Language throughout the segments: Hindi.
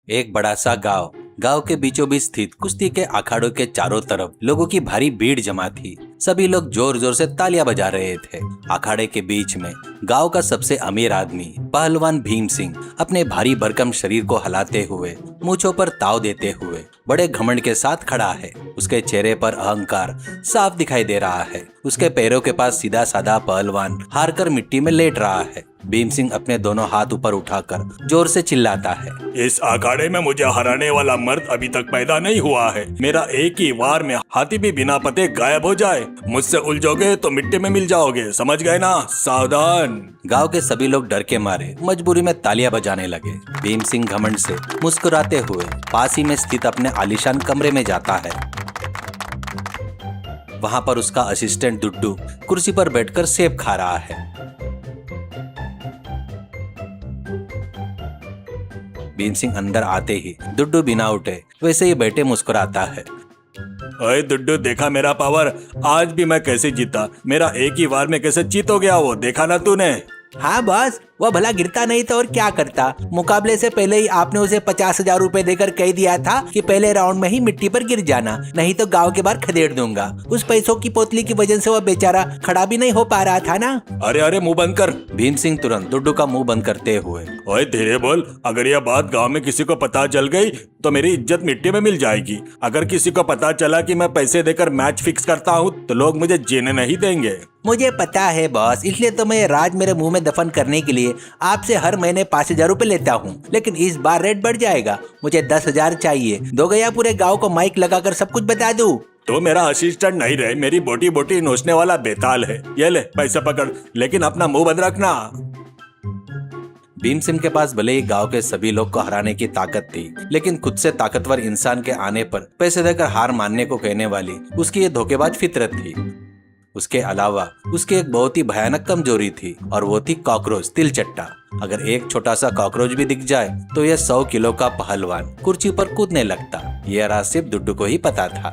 एक बड़ा सा गांव। गांव के बीचों बीच स्थित कुश्ती के अखाड़ों के चारों तरफ लोगों की भारी भीड़ जमा थी। सभी लोग जोर जोर से तालियां बजा रहे थे। अखाड़े के बीच में गांव का सबसे अमीर आदमी पहलवान भीम सिंह अपने भारी भरकम शरीर को हिलाते हुए, मूंछों पर ताव देते हुए बड़े घमंड के साथ खड़ा है। उसके चेहरे पर अहंकार साफ दिखाई दे रहा है। उसके पैरों के पास सीधा साधा पहलवान हारकर मिट्टी में लेट रहा है। भीम सिंह अपने दोनों हाथ ऊपर उठाकर जोर से चिल्लाता है, इस अखाड़े में मुझे हराने वाला मर्द अभी तक पैदा नहीं हुआ है। मेरा एक ही वार में हाथी भी बिना पते गायब हो जाए। मुझसे उलझोगे तो मिट्टी में मिल जाओगे, समझ गए ना? सावधान। गांव के सभी लोग डर के मारे मजबूरी में तालियां बजाने लगे। भीम सिंह घमंड से मुस्कुराते हुए पास ही में स्थित अपने आलीशान कमरे में जाता है। वहां पर उसका असिस्टेंट दुड्डू कुर्सी पर बैठकर सेब खा रहा है। भीम सिंह अंदर आते ही दुड्डू बिना उठे वैसे ही बैठे मुस्कुराता है। अरे दुड्डू, देखा मेरा पावर? आज भी मैं कैसे जीता। मेरा एक ही वार में कैसे जीत हो गया, वो देखा ना तूने? हाँ बॉस, वह भला गिरता नहीं तो और क्या करता। मुकाबले से पहले ही आपने उसे 50,000 रुपए देकर कह दिया था कि पहले राउंड में ही मिट्टी पर गिर जाना, नहीं तो गांव के बाहर खदेड़ दूंगा। उस पैसों की पोतली की वजह से वह बेचारा खड़ा भी नहीं हो पा रहा था ना। अरे अरे, मुंह बंद कर। भीम सिंह तुरंत दुड्डू का मुंह बंद करते हुए, ओए धीरे बोल। अगर यह बात गांव में किसी को पता चल गई तो मेरी इज्जत मिट्टी में मिल जाएगी। अगर किसी को पता चला कि मैं पैसे देकर मैच फिक्स करता हूँ तो लोग मुझे जीने नहीं देंगे। मुझे पता है बॉस, इसलिए तो मैं राज मेरे मुंह में दफन करने के लिए आपसे हर महीने 5,000 रुपए लेता हूँ। लेकिन इस बार रेट बढ़ जाएगा, मुझे 10,000 चाहिए। दोगे या पूरे गांव को माइक लगाकर सब कुछ बता दूं? तो मेरा असिस्टेंट नहीं रहे, मेरी बोटी बोटी नोचने वाला बेताल है। ये ले पैसा पकड़, लेकिन अपना मुंह बंद रखना। भीम सिंह के पास भले ही गांव के सभी लोग को हराने की ताकत थी, लेकिन खुद से ताकतवर इंसान के आने पर पैसे देकर हार मानने को कहने वाली उसकी ये धोखेबाज फितरत थी। उसके अलावा उसकी एक बहुत ही भयानक कमजोरी थी और वो थी कॉकरोच तिलचट्टा। अगर एक छोटा सा कॉकरोच भी दिख जाए तो यह 100 किलो का पहलवान कुर्सी पर कूदने लगता। यह राज सिर्फ दुड्डू को ही पता था।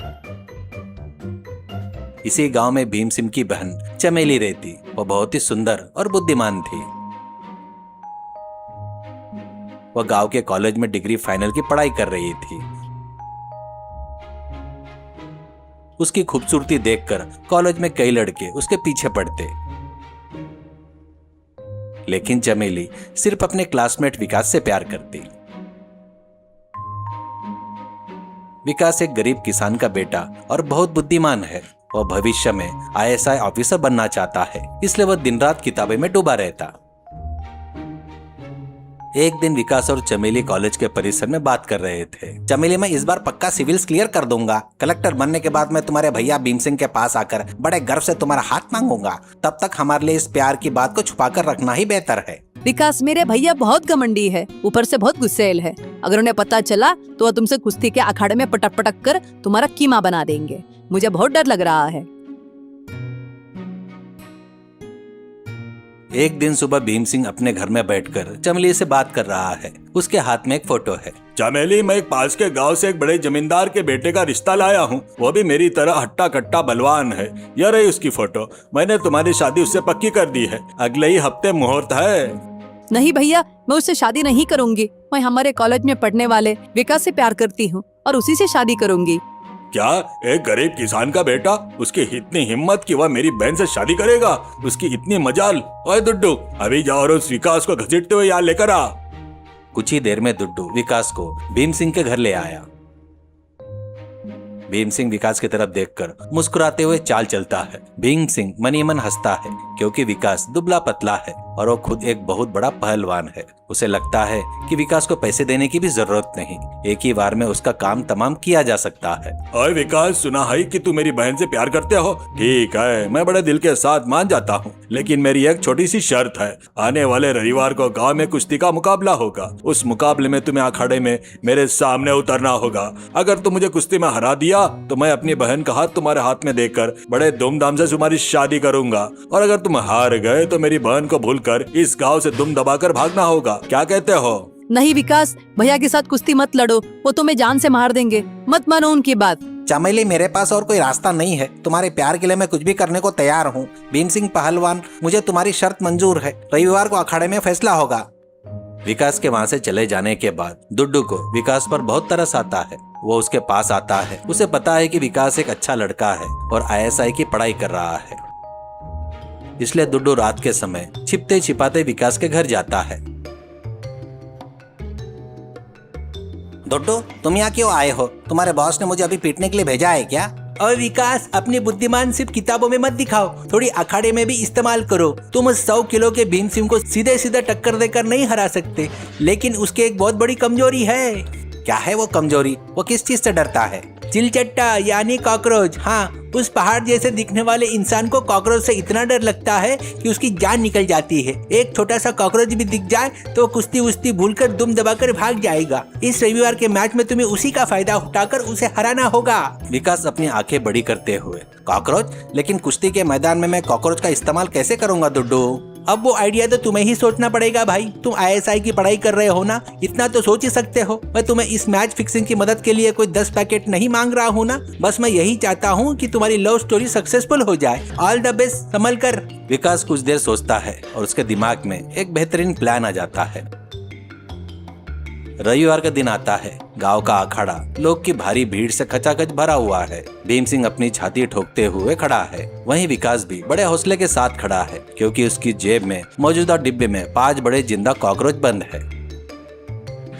इसी गांव में भीम सिंह की बहन चमेली रहती। वो बहुत ही सुंदर और बुद्धिमान थी। वह गांव के कॉलेज में डिग्री फाइनल की पढ़ाई कर रही थी। उसकी खूबसूरती देखकर कॉलेज में कई लड़के उसके पीछे पड़ते, लेकिन चमेली सिर्फ अपने क्लासमेट विकास से प्यार करती। विकास एक गरीब किसान का बेटा और बहुत बुद्धिमान है। वह भविष्य में आईएएस ऑफिसर बनना चाहता है, इसलिए वह दिन रात किताबें में डूबा रहता। एक दिन विकास और चमेली कॉलेज के परिसर में बात कर रहे थे। चमेली, मैं इस बार पक्का सिविल्स क्लियर कर दूंगा। कलेक्टर बनने के बाद मैं तुम्हारे भैया भीम सिंह के पास आकर बड़े गर्व से तुम्हारा हाथ मांगूंगा। तब तक हमारे लिए इस प्यार की बात को छुपाकर रखना ही बेहतर है। विकास, मेरे भैया बहुत घमंडी है, ऊपर से बहुत गुस्सैल है। अगर उन्हें पता चला तो वह तुमसे कुश्ती के अखाड़े में पटक पटक कर तुम्हारा कीमा बना देंगे। मुझे बहुत डर लग रहा है। एक दिन सुबह भीम सिंह अपने घर में बैठकर चमेली से बात कर रहा है। उसके हाथ में एक फोटो है। चमेली, मैं एक पास के गांव से एक बड़े जमींदार के बेटे का रिश्ता लाया हूँ। वो भी मेरी तरह हट्टा कट्टा बलवान है। यह रही उसकी फोटो। मैंने तुम्हारी शादी उससे पक्की कर दी है। अगले ही हफ्ते मुहूर्त है। नहीं भैया, मैं उससे शादी नहीं करूंगी। मैं हमारे कॉलेज में पढ़ने वाले विकास से प्यार करती हूँ और उसी से शादी करूंगी। क्या एक गरीब किसान का बेटा, उसकी इतनी हिम्मत कि वह मेरी बहन से शादी करेगा? उसकी इतनी मजाल। ओए दुड्डू, अभी जाओ और उस विकास को घसीटते हुए यहाँ लेकर आ। कुछ ही देर में दुड्डू विकास को भीम सिंह के घर ले आया। भीम सिंह विकास की तरफ देखकर मुस्कुराते हुए चाल चलता है। भीम सिंह मनी मन हंसता है, क्योंकि विकास दुबला पतला है और वो खुद एक बहुत बड़ा पहलवान है। उसे लगता है कि विकास को पैसे देने की भी जरूरत नहीं, एक ही बार में उसका काम तमाम किया जा सकता है। ओए विकास, सुना है कि तू मेरी बहन से प्यार करते हो? ठीक है, मैं बड़े दिल के साथ मान जाता हूँ, लेकिन मेरी एक छोटी सी शर्त है। आने वाले रविवार को गांव में कुश्ती का मुकाबला होगा। उस मुकाबले में तुम्हें अखाड़े में मेरे सामने उतरना होगा। अगर तुम मुझे कुश्ती में हरा दिया तो मैं अपनी बहन का हाथ तुम्हारे हाथ में देकर बड़े धूमधाम से तुम्हारी शादी करूंगा। और अगर तुम हार गए तो मेरी बहन को भूलकर इस गांव से दुम दबाकर भागना होगा। क्या कहते हो? नहीं विकास, भैया के साथ कुश्ती मत लड़ो, वो तुम्हें जान से मार देंगे। मत मानो उनकी बात। चमेली, मेरे पास और कोई रास्ता नहीं है। तुम्हारे प्यार के लिए मैं कुछ भी करने को तैयार हूँ। भीम सिंह पहलवान, मुझे तुम्हारी शर्त मंजूर है। रविवार को अखाड़े में फैसला होगा। विकास के वहाँ से चले जाने के बाद दुड्डू को विकास पर बहुत तरस आता है। वो उसके पास आता है। उसे पता है कि विकास एक अच्छा लड़का है और ISI की पढ़ाई कर रहा है, इसलिए दुड्डू रात के समय छिपते छिपाते विकास के घर जाता है। दुड्डू, तुम यहाँ क्यों आए हो? तुम्हारे बॉस ने मुझे अभी पीटने के लिए भेजा है क्या? और विकास, अपनी बुद्धिमान सिर्फ किताबों में मत दिखाओ, थोड़ी अखाड़े में भी इस्तेमाल करो। तुम 100 किलो के भीम सिंह को सीधे सीधे टक्कर देकर नहीं हरा सकते, लेकिन उसकी एक बहुत बड़ी कमजोरी है। क्या है वो कमजोरी? वो किस चीज से डरता है? चिलचट्टा यानी कॉकरोच। हाँ, उस पहाड़ जैसे दिखने वाले इंसान को कॉकरोच से इतना डर लगता है कि उसकी जान निकल जाती है। एक छोटा सा कॉकरोच भी दिख जाए तो कुश्ती उस्ती भूलकर दुम दबाकर भाग जाएगा। इस रविवार के मैच में तुम्हें उसी का फायदा उठाकर उसे हराना होगा। विकास अपनी आंखें बड़ी करते हुए, कॉकरोच? लेकिन कुश्ती के मैदान में मैं कॉकरोच का इस्तेमाल कैसे करूंगा दुड्डू? अब वो आइडिया तो तुम्हें ही सोचना पड़ेगा भाई। तुम ISI की पढ़ाई कर रहे हो ना, इतना तो सोच ही सकते हो। मैं तुम्हें इस मैच फिक्सिंग की मदद के लिए कोई 10 पैकेट नहीं मांग रहा हूँ ना। बस मैं यही चाहता हूँ कि तुम्हारी लव स्टोरी सक्सेसफुल हो जाए। ऑल द बेस्ट, संभल कर। विकास कुछ देर सोचता है और उसके दिमाग में एक बेहतरीन प्लान आ जाता है। रविवार का दिन आता है। गांव का अखाड़ा लोग की भारी भीड़ से खचाखच भरा हुआ है। भीम सिंह अपनी छाती ठोकते हुए खड़ा है। वहीं विकास भी बड़े हौसले के साथ खड़ा है, क्योंकि उसकी जेब में मौजूदा डिब्बे में 5 बड़े जिंदा कॉकरोच बंद है।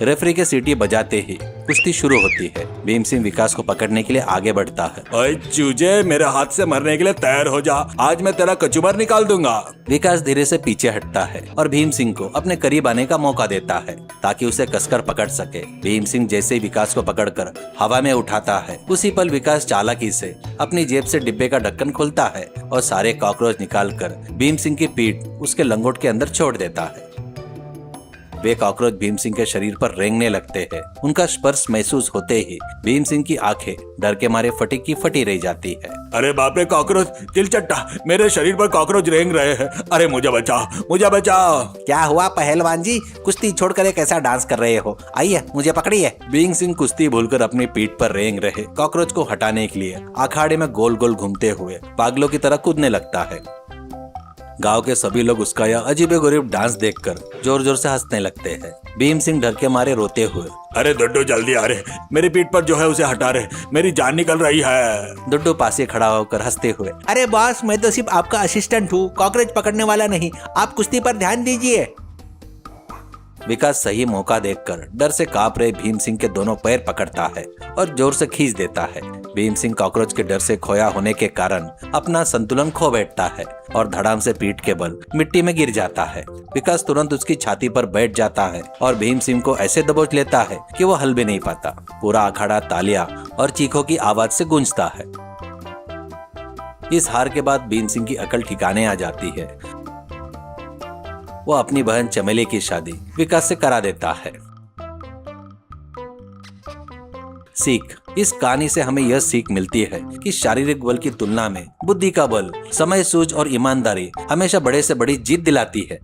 रेफरी के सीटी बजाते ही कुश्ती शुरू होती है। भीम सिंह विकास को पकड़ने के लिए आगे बढ़ता है। ओए चूजे, मेरे हाथ से मरने के लिए तैयार हो जा, आज मैं तेरा कचूबर निकाल दूंगा। विकास धीरे से पीछे हटता है और भीम सिंह को अपने करीब आने का मौका देता है ताकि उसे कसकर पकड़ सके। भीम सिंह जैसे ही विकास को पकड़कर हवा में उठाता है, उसी पल विकास चालाकी से अपनी जेब से डिब्बे का ढक्कन खोलता है और सारे कॉकरोच निकालकर भीम सिंह की पीठ उसके लंगोट के अंदर छोड़ देता है। वे कॉकरोच भीम सिंह के शरीर पर रेंगने लगते हैं। उनका स्पर्श महसूस होते ही भीम सिंह की आंखें डर के मारे फटी की फटी रह जाती है। अरे बाप रे कॉकरोच, चिलचट्टा, मेरे शरीर पर कॉकरोच रेंग रहे हैं। अरे मुझे बचाओ, मुझे बचाओ। क्या हुआ पहलवान जी? कुश्ती छोड़कर एक ऐसा डांस कर रहे हो? आइए, मुझे पकड़िए। भीम सिंह कुश्ती भूलकर अपनी पीठ पर रेंग रहे कॉकरोच को हटाने के लिए अखाड़े में गोल गोल घूमते हुए पागलों की तरह कूदने लगता है। गांव के सभी लोग उसका यह अजीबोगरीब डांस देखकर जोर जोर से हंसने लगते हैं। भीम सिंह डर के मारे रोते हुए, अरे दुड्डू जल्दी आ रे, मेरी पीठ पर जो है उसे हटा रे, मेरी जान निकल रही है। दुड्डू पास ही खड़ा होकर हंसते हुए, अरे बॉस, मैं तो सिर्फ आपका असिस्टेंट हूँ, कॉकरोच पकड़ने वाला नहीं। आप कुश्ती पर ध्यान दीजिए। विकास सही मौका देखकर डर से कांप रहे भीम सिंह के दोनों पैर पकड़ता है और जोर से खींच देता है। भीम सिंह कॉकरोच के डर से खोया होने के कारण अपना संतुलन खो बैठता है और धड़ाम से पीठ के बल मिट्टी में गिर जाता है। विकास तुरंत उसकी छाती पर बैठ जाता है और भीम सिंह को ऐसे दबोच लेता है कि वो हल भी नहीं पाता। पूरा अखाड़ा तालियां और चीखों की आवाज से गूंजता है। इस हार के बाद भीम सिंह की अकल ठिकाने आ जाती है। वो अपनी बहन चमेली की शादी विकास से करा देता है। सीख, इस कहानी से हमें यह सीख मिलती है कि शारीरिक बल की तुलना में बुद्धि का बल, समय सूझ और ईमानदारी हमेशा बड़े से बड़ी जीत दिलाती है।